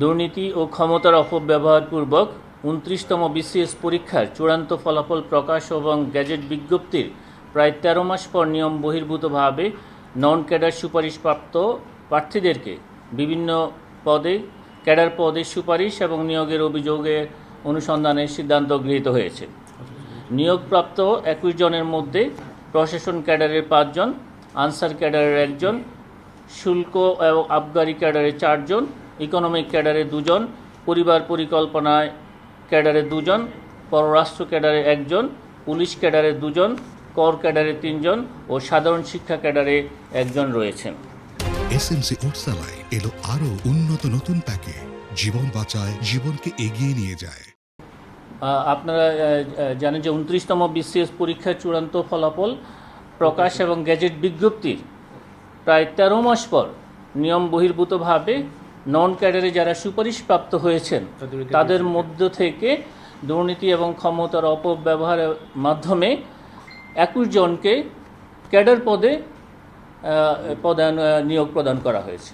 দুর্নীতি ও ক্ষমতার অপব্যবহারপূর্বক ২৯তম বিসিএস পরীক্ষার চূড়ান্ত ফলাফল প্রকাশ এবং গ্যাজেট বিজ্ঞপ্তির প্রায় ১৩ মাস পর নিয়ম বহির্ভূতভাবে নন ক্যাডার সুপারিশপ্রাপ্ত প্রার্থীদেরকে বিভিন্ন পদে ক্যাডার পদের সুপারিশ এবং নিয়োগের অভিযোগের অনুসন্ধানের সিদ্ধান্ত গৃহীত হয়েছে। নিয়োগপ্রাপ্ত ২১ জনের মধ্যে প্রশাসন ক্যাডারের ৫ জন, আনসার ক্যাডারের ১ জন, শুল্ক এবং আবগারি ক্যাডারের ৪ জন, ইকোনমিক ক্যাডারে ২ জন, পরিবার পরিকল্পনায় ক্যাডারে ২ জন, পররাষ্ট্র ক্যাডারে ১ জন, পুলিশ ক্যাডারে ২ জন, কর ক্যাডারে ৩ জন ও সাধারণ শিক্ষা ক্যাডারে ১ জন রয়েছেন। এসএমসি ওটসালাই এলো আরো উন্নত নতুন প্যাকে, জীবন বাঁচায়, জীবনকে এগিয়ে নিয়ে যায়। আপনারা জানেন যে ২৯তম বিসিএস পরীক্ষার চূড়ান্ত ফলাফল প্রকাশ এবং গ্যাজেট বিজ্ঞপ্তির প্রায় ১৩ মাস পর নিয়ম বহির্ভূতভাবে নন ক্যাডারে যারা সুপারিশপ্রাপ্ত হয়েছেন তাদের মধ্য থেকে দুর্নীতি এবং ক্ষমতার অপব্যবহারের মাধ্যমে ২১ জনকে ক্যাডার পদে নিয়োগ প্রদান করা হয়েছে।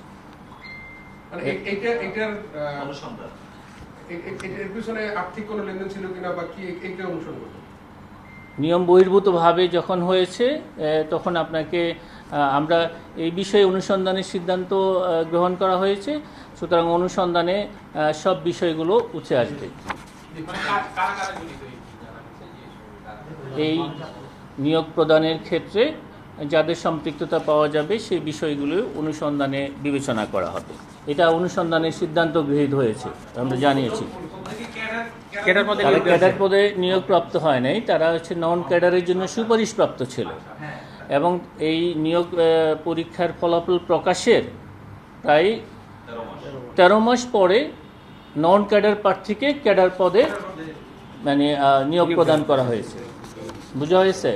নিয়ম বহির্ভূতভাবে যখন হয়েছে তখন আপনাকে আমরা এই বিষয়ে অনুসন্ধানের সিদ্ধান্ত গ্রহণ করা হয়েছে, সুতরাং অনুসন্ধানে সব বিষয়গুলো উঠে আসবে। এই নিয়োগ প্রদানের ক্ষেত্রে যাদের সম্পৃক্ততা পাওয়া যাবে সেই বিষয়গুলো অনুসন্ধানে বিবেচনা করা হবে। এটা অনুসন্ধানের সিদ্ধান্ত গৃহীত হয়েছে, আমরা জানিয়েছি। ক্যাডার পদে নিয়োগপ্রাপ্ত হয় নাই, তারা হচ্ছে নন ক্যাডারের জন্য সুপারিশপ্রাপ্ত ছিল এবং এই নিয়োগ পরীক্ষার ফলাফল প্রকাশের প্রায় ১৩ মাস পরে নন ক্যাডার প্রার্থীকে ক্যাডার পদে নিয়োগ প্রদান করা হয়েছে। বুঝা হয়েছে?